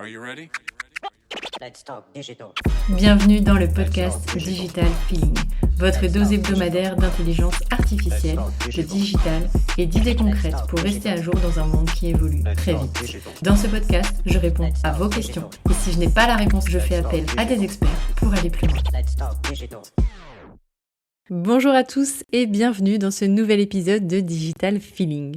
Are you ready? Let's talk digital. Bienvenue dans le podcast Digital Feeling, votre dose hebdomadaire d'intelligence artificielle, de digital et d'idées concrètes pour rester à jour dans un monde qui évolue très vite. Dans ce podcast, je réponds à vos questions et si je n'ai pas la réponse, je fais appel à des experts pour aller plus loin. Let's talk digital. Bonjour à tous et bienvenue dans ce nouvel épisode de Digital Feeling.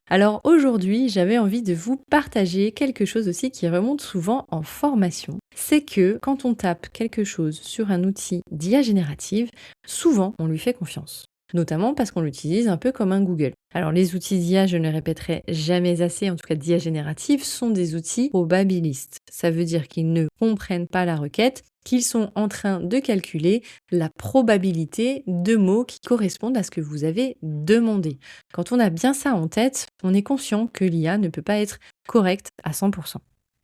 Alors aujourd'hui, j'avais envie de vous partager quelque chose aussi qui remonte souvent en formation. C'est que quand on tape quelque chose sur un outil d'IA générative, souvent on lui fait confiance. Notamment parce qu'on l'utilise un peu comme un Google. Alors les outils d'IA, je ne le répéterai jamais assez, en tout cas d'IA générative, sont des outils probabilistes. Ça veut dire qu'ils ne comprennent pas la requête, qu'ils sont en train de calculer la probabilité de mots qui correspondent à ce que vous avez demandé. Quand on a bien ça en tête, on est conscient que l'IA ne peut pas être correcte à 100%.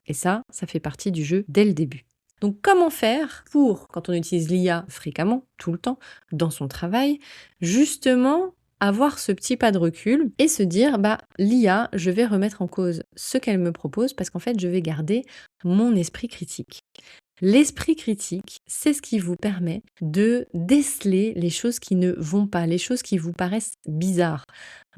Et ça fait partie du jeu dès le début. Donc comment faire pour, quand on utilise l'IA fréquemment, tout le temps, dans son travail, justement avoir ce petit pas de recul et se dire, l'IA, je vais remettre en cause ce qu'elle me propose parce qu'en fait, je vais garder mon esprit critique. L'esprit critique, c'est ce qui vous permet de déceler les choses qui ne vont pas, les choses qui vous paraissent bizarres.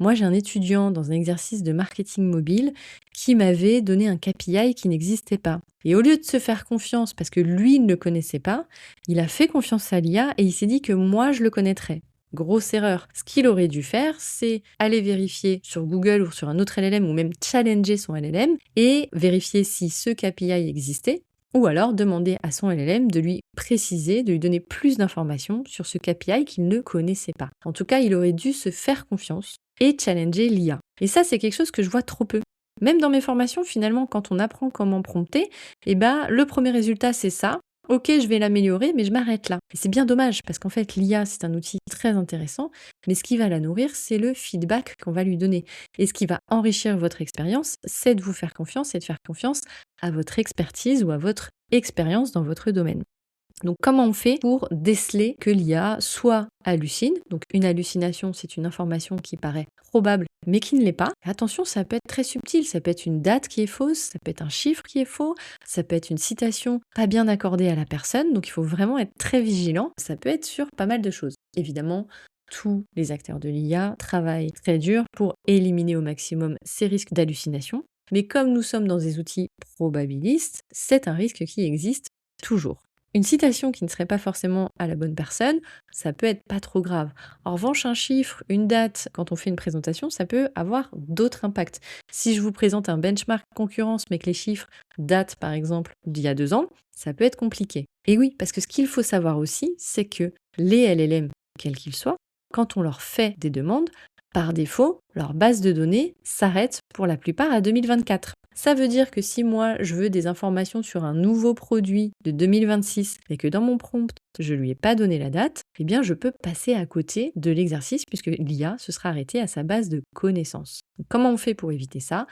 Moi, j'ai un étudiant dans un exercice de marketing mobile qui m'avait donné un KPI qui n'existait pas. Et au lieu de se faire confiance parce que lui ne le connaissait pas, il a fait confiance à l'IA et il s'est dit que moi, je le connaîtrais. Grosse erreur. Ce qu'il aurait dû faire, c'est aller vérifier sur Google ou sur un autre LLM ou même challenger son LLM et vérifier si ce KPI existait. Ou alors demander à son LLM de lui préciser, de lui donner plus d'informations sur ce KPI qu'il ne connaissait pas. En tout cas, il aurait dû se faire confiance et challenger l'IA. Et ça, c'est quelque chose que je vois trop peu. Même dans mes formations, finalement, quand on apprend comment prompter, le premier résultat, c'est ça. Ok, je vais l'améliorer, mais je m'arrête là. Et c'est bien dommage, parce qu'en fait, l'IA, c'est un outil très intéressant, mais ce qui va la nourrir, c'est le feedback qu'on va lui donner. Et ce qui va enrichir votre expérience, c'est de vous faire confiance et de faire confiance à votre expertise ou à votre expérience dans votre domaine. Donc comment on fait pour déceler que l'IA soit hallucine? Donc une hallucination, c'est une information qui paraît probable mais qui ne l'est pas. Attention, ça peut être très subtil, ça peut être une date qui est fausse, ça peut être un chiffre qui est faux, ça peut être une citation pas bien accordée à la personne, donc il faut vraiment être très vigilant. Ça peut être sur pas mal de choses. Évidemment, tous les acteurs de l'IA travaillent très dur pour éliminer au maximum ces risques d'hallucination. Mais comme nous sommes dans des outils probabilistes, c'est un risque qui existe toujours. Une citation qui ne serait pas forcément à la bonne personne, ça peut être pas trop grave. En revanche, un chiffre, une date, quand on fait une présentation, ça peut avoir d'autres impacts. Si je vous présente un benchmark concurrence, mais que les chiffres datent par exemple d'il y a 2 ans, ça peut être compliqué. Et oui, parce que ce qu'il faut savoir aussi, c'est que les LLM, quels qu'ils soient, quand on leur fait des demandes, par défaut, leur base de données s'arrête pour la plupart à 2024. Ça veut dire que si moi, je veux des informations sur un nouveau produit de 2026 et que dans mon prompt, je ne lui ai pas donné la date, je peux passer à côté de l'exercice puisque l'IA se sera arrêtée à sa base de connaissances. Donc, comment on fait pour éviter ça?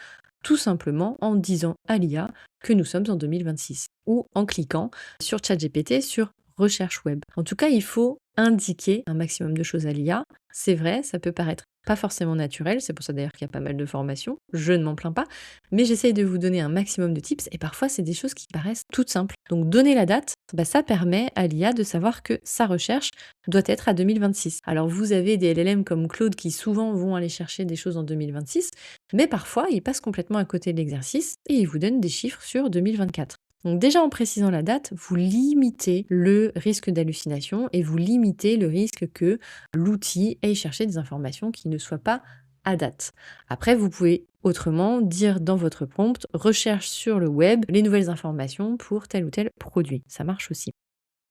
Tout simplement en disant à l'IA que nous sommes en 2026 ou en cliquant sur ChatGPT sur recherche web. En tout cas, il faut indiquer un maximum de choses à l'IA. C'est vrai, ça peut paraître pas forcément naturel, c'est pour ça d'ailleurs qu'il y a pas mal de formations, je ne m'en plains pas, mais j'essaye de vous donner un maximum de tips et parfois c'est des choses qui paraissent toutes simples. Donc donner la date, ça permet à l'IA de savoir que sa recherche doit être à 2026. Alors vous avez des LLM comme Claude qui souvent vont aller chercher des choses en 2026, mais parfois ils passent complètement à côté de l'exercice et ils vous donnent des chiffres sur 2024. Donc déjà en précisant la date, vous limitez le risque d'hallucination et vous limitez le risque que l'outil aille chercher des informations qui ne soient pas à date. Après, vous pouvez autrement dire dans votre prompt « Recherche sur le web les nouvelles informations pour tel ou tel produit ». Ça marche aussi.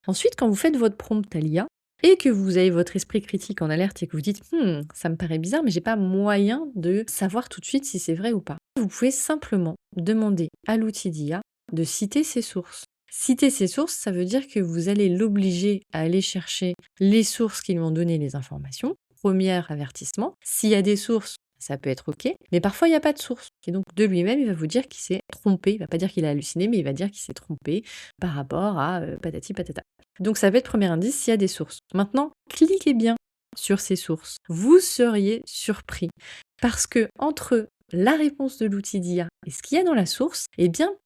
Ensuite, quand vous faites votre prompt à l'IA et que vous avez votre esprit critique en alerte et que vous dites « ça me paraît bizarre mais j'ai pas moyen de savoir tout de suite si c'est vrai ou pas », vous pouvez simplement demander à l'outil d'IA de citer ses sources. Citer ses sources, ça veut dire que vous allez l'obliger à aller chercher les sources qui lui ont donné les informations. Premier avertissement. S'il y a des sources, ça peut être OK, mais parfois il n'y a pas de source. Et donc de lui-même, il va vous dire qu'il s'est trompé. Il ne va pas dire qu'il a halluciné, mais il va dire qu'il s'est trompé par rapport à patati patata. Donc ça va être premier indice s'il y a des sources. Maintenant, cliquez bien sur ces sources. Vous seriez surpris parce que entre la réponse de l'outil d'IA et ce qu'il y a dans la source,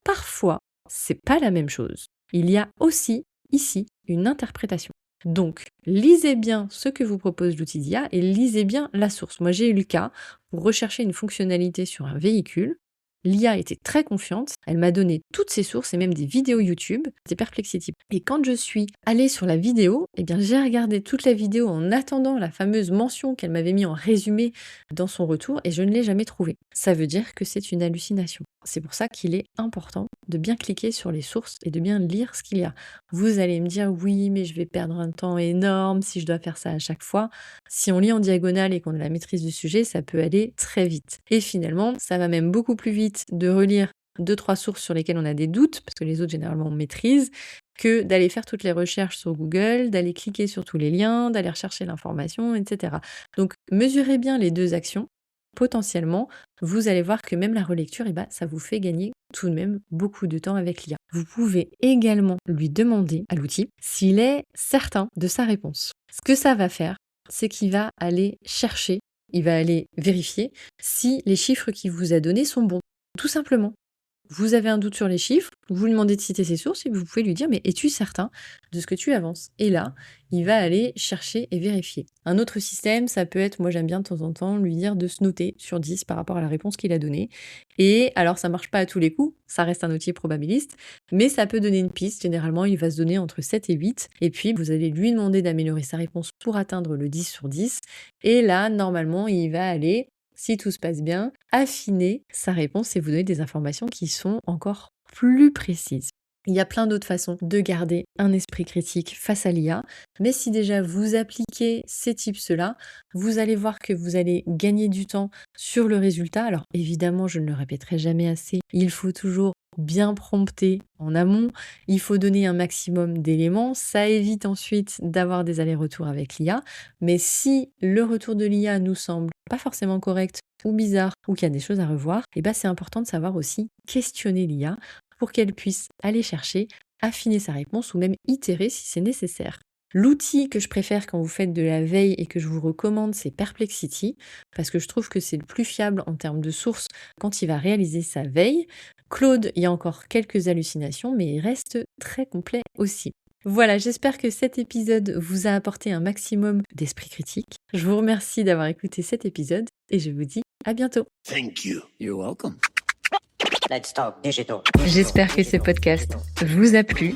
parfois, c'est pas la même chose. Il y a aussi ici une interprétation. Donc, lisez bien ce que vous propose l'outil d'IA et lisez bien la source. Moi, j'ai eu le cas pour rechercher une fonctionnalité sur un véhicule. L'IA était très confiante, elle m'a donné toutes ses sources et même des vidéos YouTube, c'était Perplexity. Et quand je suis allée sur la vidéo, j'ai regardé toute la vidéo en attendant la fameuse mention qu'elle m'avait mis en résumé dans son retour et je ne l'ai jamais trouvée. Ça veut dire que c'est une hallucination. C'est pour ça qu'il est important de bien cliquer sur les sources et de bien lire ce qu'il y a. Vous allez me dire oui, mais je vais perdre un temps énorme si je dois faire ça à chaque fois. Si on lit en diagonale et qu'on a la maîtrise du sujet, ça peut aller très vite. Et finalement, ça va même beaucoup plus vite de relire 2-3 sources sur lesquelles on a des doutes, parce que les autres généralement on maîtrise, que d'aller faire toutes les recherches sur Google, d'aller cliquer sur tous les liens, d'aller rechercher l'information, etc. Donc mesurez bien les deux actions. Potentiellement, vous allez voir que même la relecture, ça vous fait gagner tout de même beaucoup de temps avec l'IA. Vous pouvez également lui demander à l'outil s'il est certain de sa réponse. Ce que ça va faire, c'est qu'il va aller chercher, il va aller vérifier si les chiffres qu'il vous a donnés sont bons. Tout simplement. Vous avez un doute sur les chiffres, vous lui demandez de citer ses sources et vous pouvez lui dire « mais es-tu certain de ce que tu avances ?» Et là, il va aller chercher et vérifier. Un autre système, ça peut être, moi j'aime bien de temps en temps, lui dire de se noter sur 10 par rapport à la réponse qu'il a donnée. Et alors ça marche pas à tous les coups, ça reste un outil probabiliste, mais ça peut donner une piste. Généralement, il va se donner entre 7 et 8. Et puis, vous allez lui demander d'améliorer sa réponse pour atteindre le 10 sur 10. Et là, normalement, il va aller, si tout se passe bien, affiner sa réponse et vous donner des informations qui sont encore plus précises. Il y a plein d'autres façons de garder un esprit critique face à l'IA, mais si déjà vous appliquez ces tips-là, vous allez voir que vous allez gagner du temps sur le résultat. Alors évidemment, je ne le répéterai jamais assez, il faut toujours bien prompter en amont, il faut donner un maximum d'éléments, ça évite ensuite d'avoir des allers-retours avec l'IA, mais si le retour de l'IA nous semble pas forcément correct ou bizarre ou qu'il y a des choses à revoir, c'est important de savoir aussi questionner l'IA pour qu'elle puisse aller chercher, affiner sa réponse ou même itérer si c'est nécessaire. L'outil que je préfère quand vous faites de la veille et que je vous recommande, c'est Perplexity, parce que je trouve que c'est le plus fiable en termes de source quand il va réaliser sa veille. Claude, il y a encore quelques hallucinations, mais il reste très complet aussi. Voilà, j'espère que cet épisode vous a apporté un maximum d'esprit critique. Je vous remercie d'avoir écouté cet épisode et je vous dis à bientôt. Thank you. You're welcome. Let's talk digital. J'espère que ce podcast vous a plu.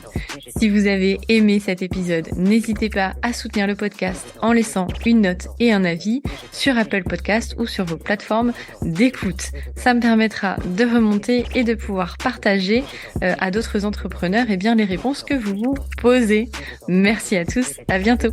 Si vous avez aimé cet épisode, n'hésitez pas à soutenir le podcast en laissant une note et un avis sur Apple Podcast ou sur vos plateformes d'écoute. Ça me permettra de remonter et de pouvoir partager à d'autres entrepreneurs les réponses que vous vous posez. Merci à tous, à bientôt.